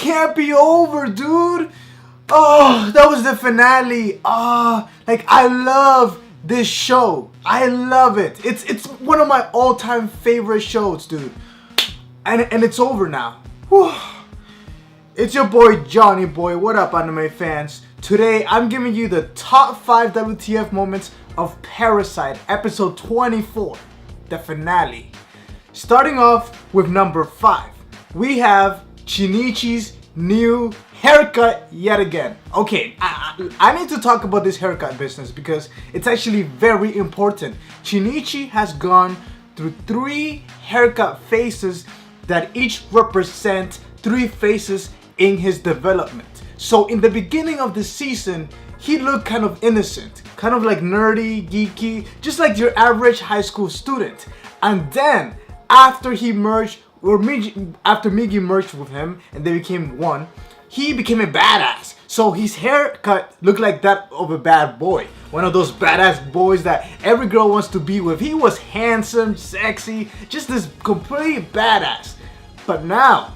can't be over, dude. Oh, that was the finale. Like I love this show. I love it. It's one of my all-time favorite shows, dude. And it's over now. Whew. It's your boy Johnny Boy. What up, anime fans? Today I'm giving you the top 5 WTF moments of Parasyte, episode 24, the finale. Starting off with number 5, we have Shinichi's new haircut yet again. Okay, I need to talk about this haircut business because it's actually very important. Shinichi has gone through 3 haircut phases that each represent 3 phases in his development. So in the beginning of the season, he looked kind of innocent, kind of like nerdy, geeky, just like your average high school student. And then after he merged, after Migi merged with him and they became one, he became a badass. So his haircut looked like that of a bad boy. One of those badass boys that every girl wants to be with. He was handsome, sexy, just this complete badass. But now,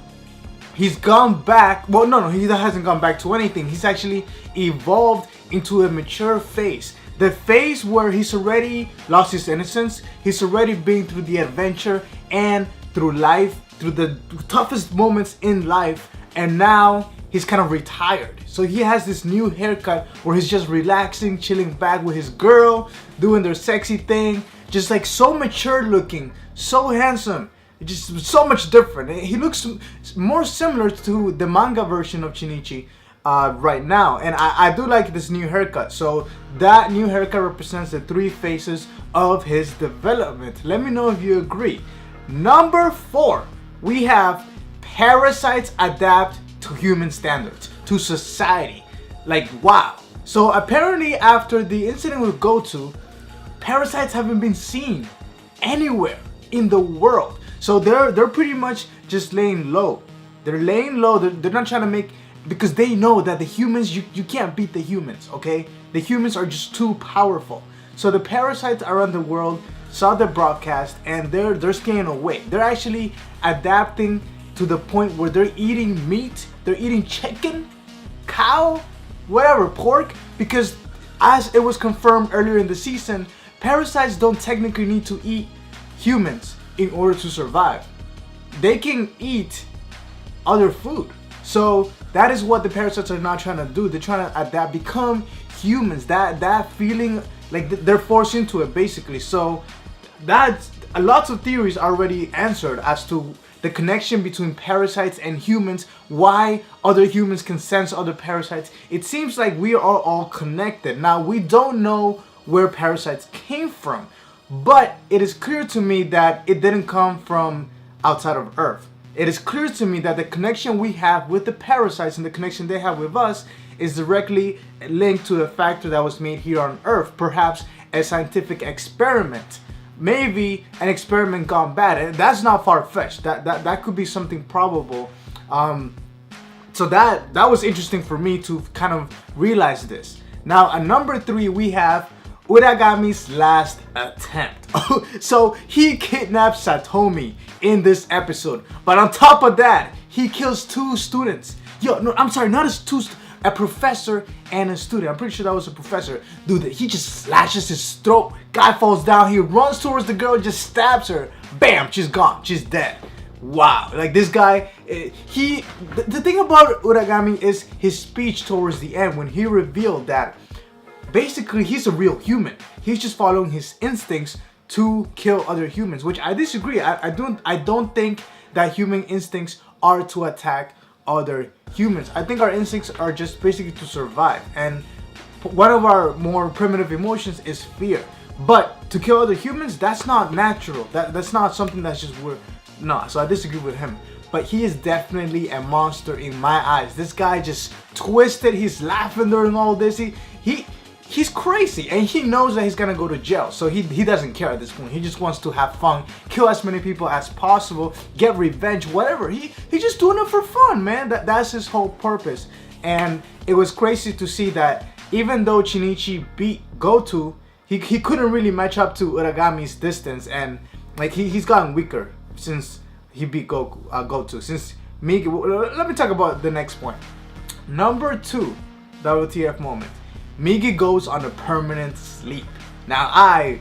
he's gone back. Well, no, he hasn't gone back to anything. He's actually evolved into a mature phase. The phase where he's already lost his innocence. He's already been through the adventure and through life, through the toughest moments in life. And now he's kind of retired. So he has this new haircut where he's just relaxing, chilling back with his girl, doing their sexy thing. Just like so mature looking, so handsome. Just so much different. He looks more similar to the manga version of Shinichi right now. And I do like this new haircut. So that new haircut represents the 3 phases of his development. Let me know if you agree. Number 4, we have parasites adapt to human standards, to society. Like, wow. So apparently after the incident with Goto, parasites haven't been seen anywhere in the world. So they're pretty much just laying low. They're laying low. They're not trying to make, because they know that the humans, you can't beat the humans, okay? The humans are just too powerful. So the parasites around the world saw the broadcast and they're scaling away. They're actually adapting to the point where they're eating meat. They're eating chicken, cow, whatever, pork, because as it was confirmed earlier in the season, parasites don't technically need to eat humans in order to survive. They can eat other food. So that is what the parasites are not trying to do. They're trying to adapt, become humans. That feeling, like they're forced into it basically. So that's lots of theories are already answered as to the connection between parasites and humans, why other humans can sense other parasites. It seems like we are all connected. Now, we don't know where parasites came from, but it is clear to me that it didn't come from outside of Earth. It is clear to me that the connection we have with the parasites and the connection they have with us is directly linked to a factor that was made here on Earth, perhaps a scientific experiment. Maybe an experiment gone bad, and that's not far-fetched. That could be something probable. So that was interesting for me to kind of realize this. Now, at number 3, we have Uragami's last attempt. So he kidnaps Satomi in this episode, but on top of that, he kills 2 students. Yo, no, I'm sorry, not as 2 a professor and a student. I'm pretty sure that was a professor. Dude, he just slashes his throat. Guy falls down. He runs towards the girl, just stabs her. Bam, she's gone. She's dead. Wow. Like this guy, the thing about Uragami is his speech towards the end when he revealed that basically he's a real human. He's just following his instincts to kill other humans, which I disagree. I don't think that human instincts are to attack other humans. I think our instincts are just basically to survive, and one of our more primitive emotions is fear. But to kill other humans, that's not natural. That's not something that's just no. So I disagree with him. But he is definitely a monster in my eyes. This guy just twisted. He's laughing during all this. He's crazy, and he knows that he's gonna go to jail. So he doesn't care at this point. He just wants to have fun, kill as many people as possible, get revenge, whatever. He's just doing it for fun, man. That's his whole purpose. And it was crazy to see that even though Shinichi beat Goto, he couldn't really match up to Uragami's distance, and like he's gotten weaker since he beat Goto, since Migi, let me talk about the next point. Number 2, WTF moment. Migi goes on a permanent sleep. Now, I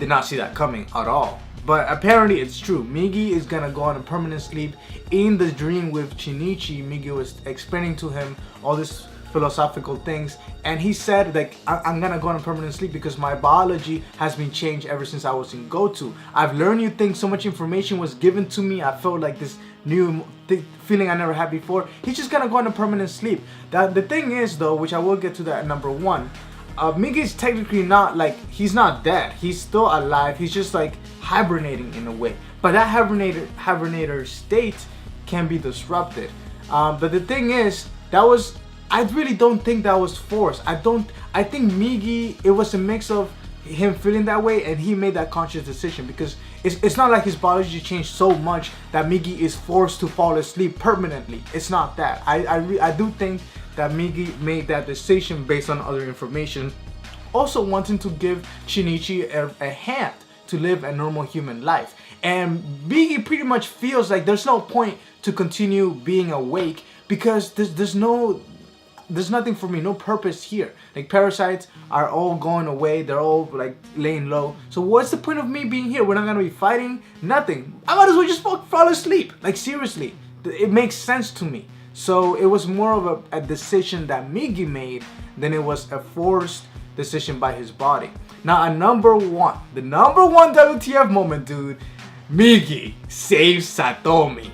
did not see that coming at all. But apparently it's true. Migi is gonna go on a permanent sleep. In the dream with Shinichi, Migi was explaining to him all these philosophical things, and he said, like, I'm gonna go on a permanent sleep because my biology has been changed ever since I was in Goto. I've learned new things, so much information was given to me. I felt like this new feeling I never had before. He's just gonna go on a permanent sleep. The thing is, though, which I will get to that at number 1, Migi is technically not, like, he's not dead. He's still alive. He's just like hibernating in a way. But that hibernator state can be disrupted. But the thing is, I really don't think that was forced. I think Migi, it was a mix of him feeling that way and he made that conscious decision, because it's not like his biology changed so much that Migi is forced to fall asleep permanently. It's not that. I do think that Migi made that decision based on other information, also wanting to give Shinichi a hand to live a normal human life. And Migi pretty much feels like there's no point to continue being awake because there's nothing for me, no purpose here. Like, parasites are all going away, they're all like laying low. So what's the point of me being here? We're not gonna be fighting, nothing. I might as well just fall asleep. Like, seriously, it makes sense to me. So it was more of a decision that Migi made than it was a forced decision by his body. Now, at number 1, the number 1 WTF moment, dude. Migi saves Satomi.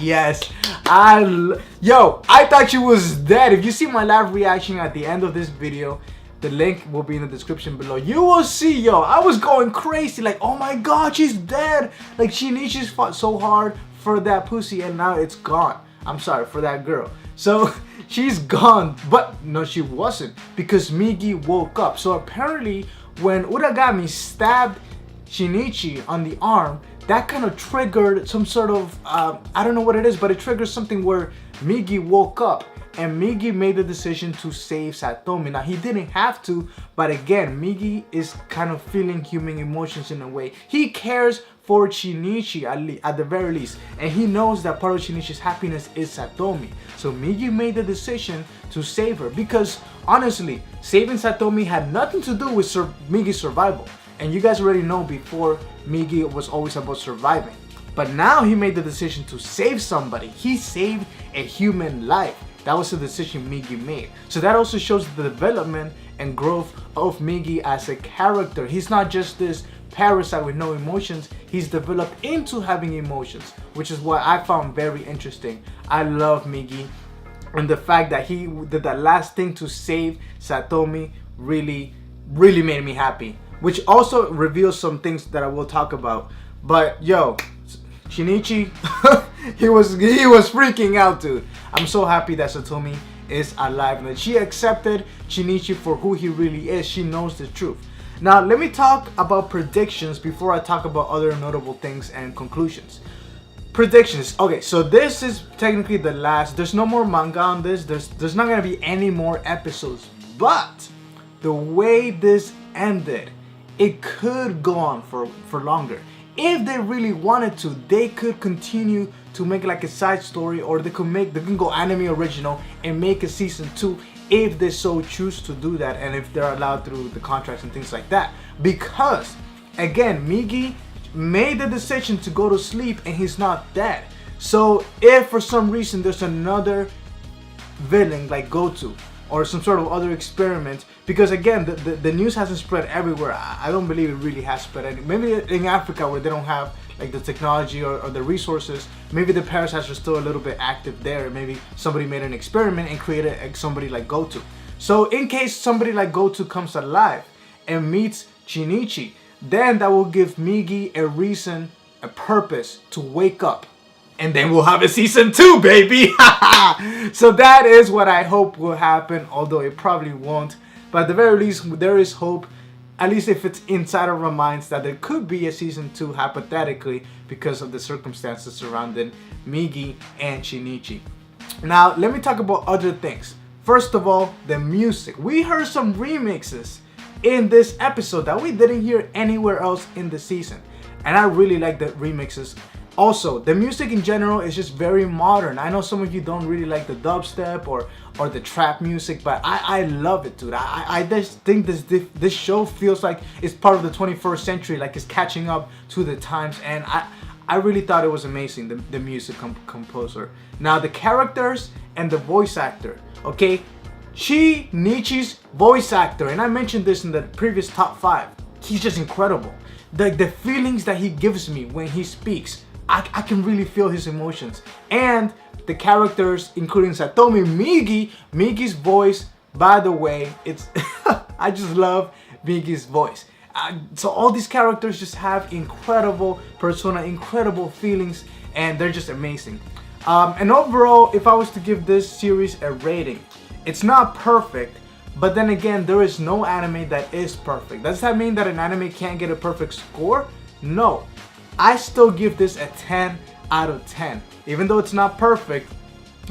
Yes. I thought she was dead. If you see my live reaction at the end of this video, the link will be in the description below. You will see, I was going crazy. Like, oh my god, she's dead. Like, Shinichi's fought so hard for that pussy and now it's gone. I'm sorry, for that girl. So she's gone, but no, she wasn't, because Migi woke up. So apparently when Uragami stabbed Shinichi on the arm, that kind of triggered some sort of, I don't know what it is, but it triggers something where Migi woke up and Migi made the decision to save Satomi. Now, he didn't have to, but again, Migi is kind of feeling human emotions in a way. He cares for Shinichi at the very least, and he knows that part of Shinichi's happiness is Satomi. So Migi made the decision to save her, because honestly, saving Satomi had nothing to do with Migi's survival. And you guys already know, before, Migi was always about surviving. But now he made the decision to save somebody. He saved a human life. That was the decision Migi made. So that also shows the development and growth of Migi as a character. He's not just this parasite with no emotions. He's developed into having emotions, which is what I found very interesting. I love Migi, and the fact that he did that last thing to save Satomi really made me happy, which also reveals some things that I will talk about. But Shinichi, he was freaking out, dude. I'm so happy that Satomi is alive and that she accepted Shinichi for who he really is. She knows the truth. Now, let me talk about predictions before I talk about other notable things and conclusions. Predictions. Okay, so this is technically the last. There's no more manga on this. There's not gonna be any more episodes. But the way this ended, it could go on for longer. If they really wanted to, they could continue to make like a side story, or they can go anime original and make a season 2 if they so choose to do that, and if they're allowed through the contracts and things like that. Because again, Migi made the decision to go to sleep and he's not dead. So if for some reason there's another villain like Goto, or some sort of other experiment, because again, the news hasn't spread everywhere. I don't believe it really has spread. Maybe in Africa, where they don't have like the technology or the resources, maybe the parasites are still a little bit active there. Maybe somebody made an experiment and created somebody like Goto. So in case somebody like Goto comes alive and meets Shinichi, then that will give Migi a reason, a purpose to wake up. And then we'll have a season 2, baby! So that is what I hope will happen, although it probably won't. But at the very least, there is hope, at least if it's inside of our minds, that there could be a season 2, hypothetically, because of the circumstances surrounding Migi and Shinichi. Now, let me talk about other things. First of all, the music. We heard some remixes in this episode that we didn't hear anywhere else in the season. And I really like the remixes. Also, the music in general is just very modern. I know some of you don't really like the dubstep or the trap music, but I love it, dude. I just think this show feels like it's part of the 21st century, like it's catching up to the times, and I really thought it was amazing, the music composer. Now, the characters and the voice actor, okay? Shinichi's voice actor, and I mentioned this in the previous top 5. He's just incredible. The feelings that he gives me when he speaks, I can really feel his emotions. And the characters, including Satomi Migi's voice, by the way, it's I just love Migi's voice. So all these characters just have incredible persona, incredible feelings, and they're just amazing. And overall, if I was to give this series a rating, it's not perfect, but then again, there is no anime that is perfect. Does that mean that an anime can't get a perfect score? No. I still give this a 10 out of 10. Even though it's not perfect,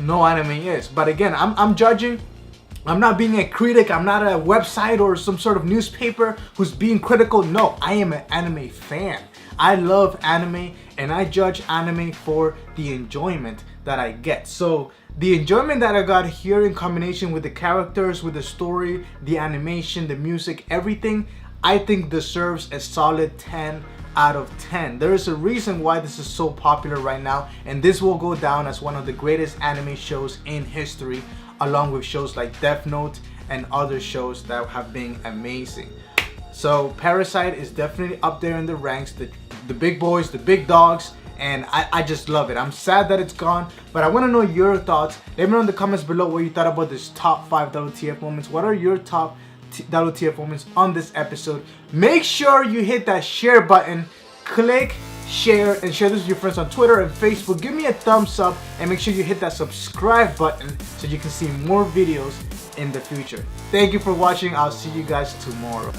no anime is. But again, I'm judging. I'm not being a critic. I'm not a website or some sort of newspaper who's being critical. No, I am an anime fan. I love anime, and I judge anime for the enjoyment that I get. So the enjoyment that I got here in combination with the characters, with the story, the animation, the music, everything, I think deserves a solid 10 out of 10. There is a reason why this is so popular right now, and this will go down as one of the greatest anime shows in history, along with shows like Death Note and other shows that have been amazing. So Parasyte is definitely up there in the ranks, the big boys, the big dogs, and I just love it. I'm sad that it's gone, but I want to know your thoughts. Let me know in the comments below what you thought about this top 5 WTF moments. What are your top WTF moments on this episode? Make sure you hit that share button, click share, and share this with your friends on Twitter and Facebook. Give me a thumbs up, and make sure you hit that subscribe button so you can see more videos in the future. Thank you for watching. I'll see you guys tomorrow.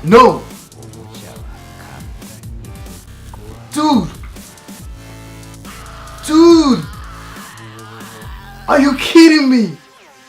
No! Dude! Are you kidding me?